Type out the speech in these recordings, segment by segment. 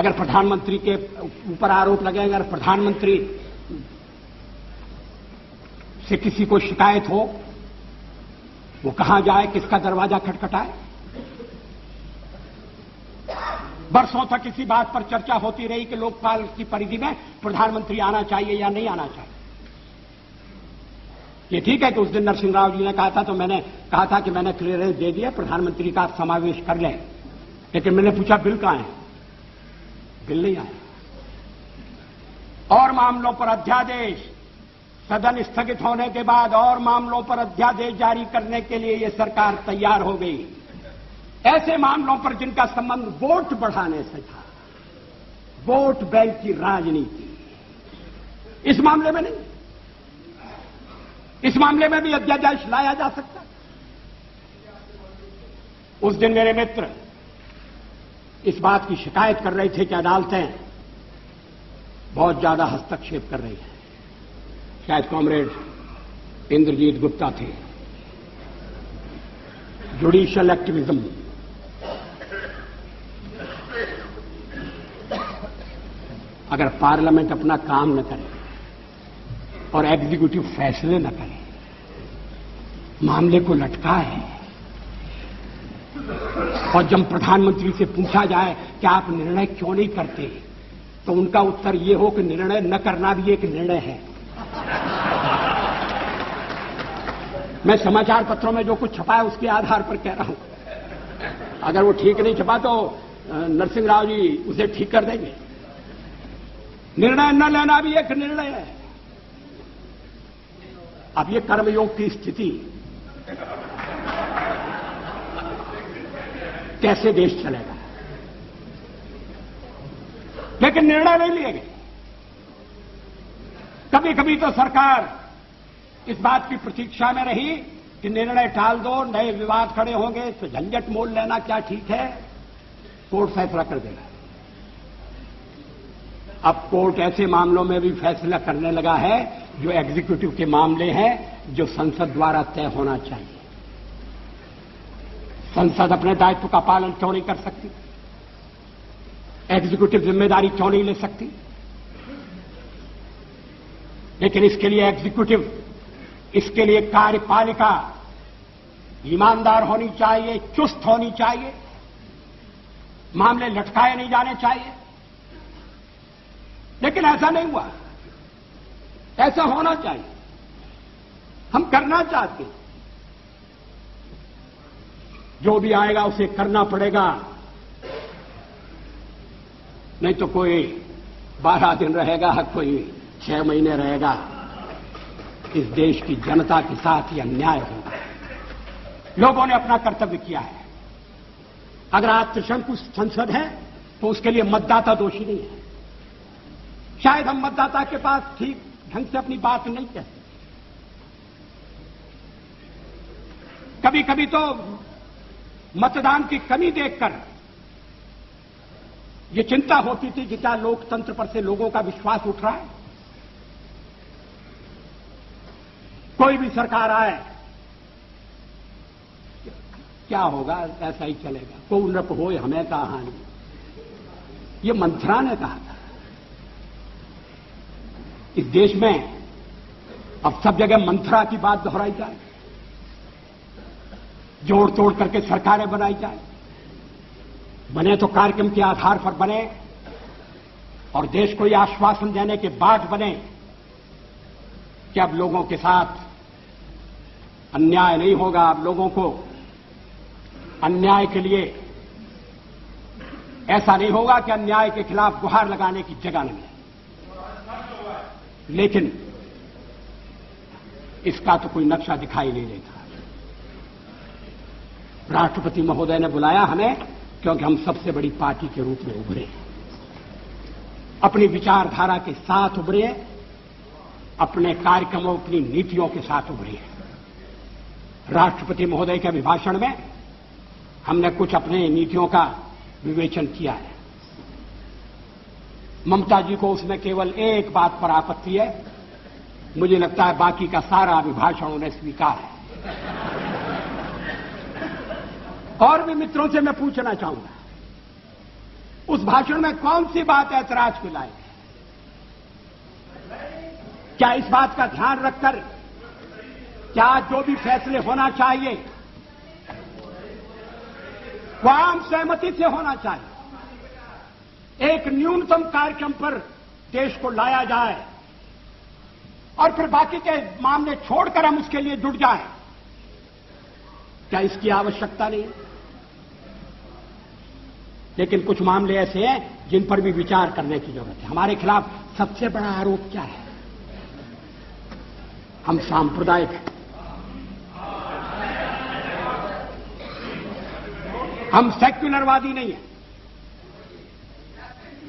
अगर प्रधानमंत्री के ऊपर आरोप लगेगा, अगर प्रधानमंत्री से किसी को शिकायत हो, वो कहां जाए, किसका दरवाजा खटखटाए? बरसों तक इसी बात पर चर्चा होती रही कि लोकपाल की परिधि में प्रधानमंत्री आना चाहिए या नहीं आना चाहिए। ये ठीक है कि उस दिन नरसिंह राव जी ने कहा था, तो मैंने कहा था कि मैंने क्लियरेंस दे दिया, प्रधानमंत्री का समावेश कर लें। लेकिन मैंने पूछा बिल कहां है? बिल नहीं आया। और मामलों पर अध्यादेश, सदन स्थगित होने के बाद और मामलों पर अध्यादेश जारी करने के लिए यह सरकार तैयार हो गई। ऐसे मामलों पर जिनका संबंध वोट बढ़ाने से था, वोट बैंक की राजनीति, इस मामले में नहीं। इस मामले में भी अध्यादेश लाया जा सकता। उस दिन मेरे मित्र इस बात की शिकायत कर रहे थे कि अदालतें बहुत ज्यादा हस्तक्षेप कर रही हैं। शायद कॉमरेड इंद्रजीत गुप्ता थे। जुडिशियल एक्टिविज्म, अगर पार्लियामेंट अपना काम न करे और एग्जीक्यूटिव फैसले न करे, मामले को लटकाए, और जब प्रधानमंत्री से पूछा जाए कि आप निर्णय क्यों नहीं करते, तो उनका उत्तर यह हो कि निर्णय न करना भी एक निर्णय है। मैं समाचार पत्रों में जो कुछ छपा है उसके आधार पर कह रहा हूं। अगर वो ठीक नहीं छपा तो नरसिंह राव जी उसे ठीक कर देंगे। निर्णय न लेना भी एक निर्णय है। अब ये कर्मयोग की स्थिति, कैसे देश चलेगा? लेकिन निर्णय नहीं लिए गए। कभी कभी तो सरकार इस बात की प्रतीक्षा में रही कि निर्णय टाल दो, नए विवाद खड़े होंगे तो झंझट मोल लेना क्या ठीक है, कोर्ट फैसला कर देगा। अब कोर्ट ऐसे मामलों में भी फैसला करने लगा है जो एग्जीक्यूटिव के मामले हैं, जो संसद द्वारा तय होना चाहिए। संसद अपने दायित्व का पालन क्यों नहीं कर सकती? एग्जीक्यूटिव जिम्मेदारी क्यों नहीं ले सकती? लेकिन इसके लिए एग्जीक्यूटिव, इसके लिए कार्यपालिका ईमानदार होनी चाहिए, चुस्त होनी चाहिए, मामले लटकाए नहीं जाने चाहिए। लेकिन ऐसा नहीं हुआ। ऐसा होना चाहिए। हम करना चाहते हैं, जो भी आएगा उसे करना पड़ेगा, नहीं तो कोई 12 दिन रहेगा, कोई 6 महीने रहेगा। इस देश की जनता के साथ यह अन्याय होगा। लोगों ने अपना कर्तव्य किया है। अगर आज त्रिशंकु संसद है तो उसके लिए मतदाता दोषी नहीं है। शायद हम मतदाता के पास ठीक ढंग से अपनी बात नहीं कहते। कभी कभी तो मतदान की कमी देखकर यह चिंता होती थी कि क्या लोकतंत्र पर से लोगों का विश्वास उठ रहा है। कोई भी सरकार आए, क्या होगा, ऐसा ही चलेगा, को नृप हो हमें का हानि, ये मंथरा ने कहा था। इस देश में अब सब जगह मंथरा की बात दोहराई जाए, जोड़ तोड़ करके सरकारें बनाई जाए। बने तो कार्यक्रम के आधार पर बने और देश को यह आश्वासन देने के बाद बने कि अब लोगों के साथ अन्याय नहीं होगा। अब लोगों को अन्याय के लिए ऐसा नहीं होगा कि अन्याय के खिलाफ गुहार लगाने की जगह नहीं है। लेकिन इसका तो कोई नक्शा दिखाई नहीं देता। राष्ट्रपति महोदय ने बुलाया हमें क्योंकि हम सबसे बड़ी पार्टी के रूप में उभरे, अपनी विचारधारा के साथ उभरे, अपने कार्यक्रमों, अपनी नीतियों के साथ उभरे। राष्ट्रपति महोदय के अभिभाषण में हमने कुछ अपने नीतियों का विवेचन किया है। ममता जी को उसमें केवल एक बात पर आपत्ति है, मुझे लगता है बाकी का सारा अभिभाषण उन्हें स्वीकार है। और भी मित्रों से मैं पूछना चाहूंगा, उस भाषण में कौन सी बात ऐतराज की लाई? क्या इस बात का ध्यान रखकर क्या जो भी फैसले होना चाहिए वह आम सहमति से होना चाहिए, एक न्यूनतम कार्यक्रम पर देश को लाया जाए और फिर बाकी के मामले छोड़कर हम उसके लिए जुट जाएं? क्या इसकी आवश्यकता नहीं है? लेकिन कुछ मामले ऐसे हैं जिन पर भी विचार करने की जरूरत है। हमारे खिलाफ सबसे बड़ा आरोप क्या है? हम सांप्रदायिक हैं, हम सेक्युलरवादी नहीं हैं।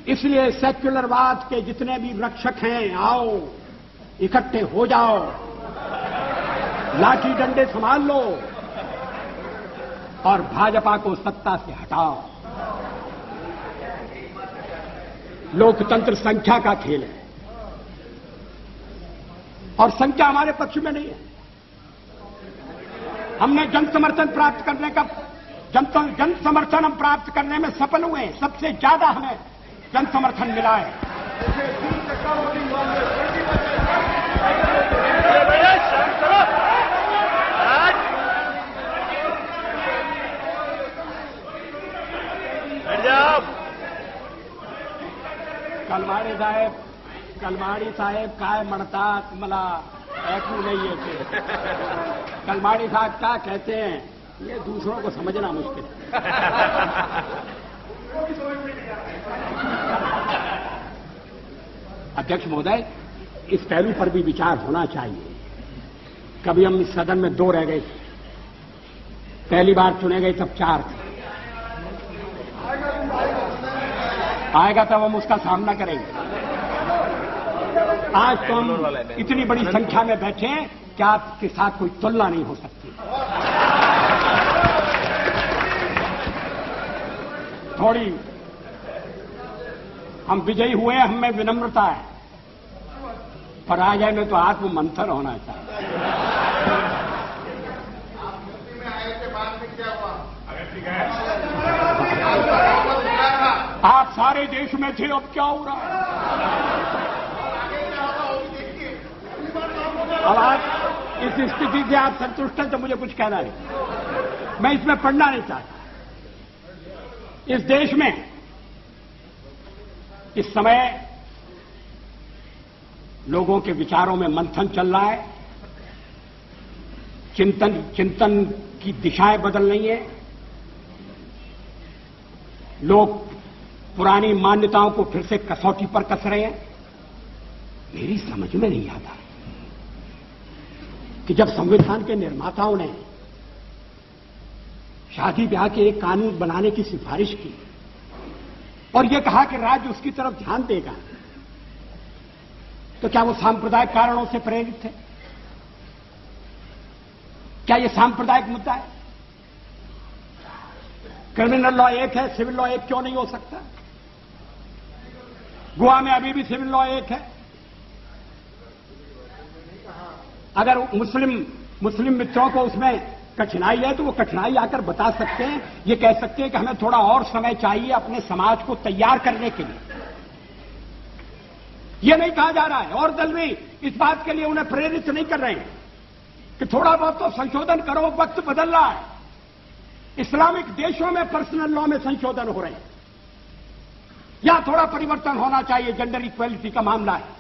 इसलिए सेक्युलरवाद के जितने भी रक्षक हैं, आओ इकट्ठे हो जाओ, लाठी डंडे संभाल लो और भाजपा को सत्ता से हटाओ। लोकतंत्र संख्या का खेल है और संख्या हमारे पक्ष में नहीं है। हमने जन समर्थन प्राप्त करने का जन समर्थन हम प्राप्त करने में सफल हुए हैं। सबसे ज्यादा हमें जन समर्थन मिला है। कलमाड़ी साहेब काय म्हणतात मला ऐकू नहीं येते। कलमाड़ी साहब क्या कहते हैं ये दूसरों को समझना मुश्किल है। अध्यक्ष महोदय, इस पहलू पर भी विचार होना चाहिए। कभी हम इस सदन में 2 रह गए थे, पहली बार चुने गए तब 4 थे। आएगा तब हम उसका सामना करेंगे। आज तो हम इतनी बड़ी संख्या में बैठे हैं कि आपके साथ कोई तुलना नहीं हो सकती। थोड़ी हम विजयी हुए, हम में विनम्रता है, पराजय में तो आत्म मंथन होना चाहिए। आप सारे देश में थे, अब क्या हो रहा है? अब आप इस स्थिति से आप संतुष्ट हैं तो मुझे कुछ कहना नहीं, मैं इसमें पढ़ना नहीं चाहता। इस देश में इस समय लोगों के विचारों में मंथन चल रहा है, चिंतन की दिशाएं बदल रही हैं। लोग पुरानी मान्यताओं को फिर से कसौटी पर कस रहे हैं। मेरी समझ में नहीं आता कि जब संविधान के निर्माताओं ने शादी ब्याह के एक कानून बनाने की सिफारिश की और यह कहा कि राज्य उसकी तरफ ध्यान देगा, तो क्या वो सांप्रदायिक कारणों से प्रेरित थे? क्या यह सांप्रदायिक मुद्दा है? क्रिमिनल लॉ एक है, सिविल लॉ एक क्यों नहीं हो सकता? गोवा में अभी भी सिविल लॉ एक है। अगर मुस्लिम मित्रों को उसमें कठिनाई है तो वो कठिनाई आकर बता सकते हैं, ये कह सकते हैं कि हमें थोड़ा और समय चाहिए अपने समाज को तैयार करने के लिए। ये नहीं कहा जा रहा है और दल भी इस बात के लिए उन्हें प्रेरित नहीं कर रहे हैं कि थोड़ा बहुत तो संशोधन करो, वक्त बदल रहा है। इस्लामिक देशों में पर्सनल लॉ में संशोधन हो रहे हैं, या थोड़ा परिवर्तन होना चाहिए। जेंडर इक्वलिटी का मामला है,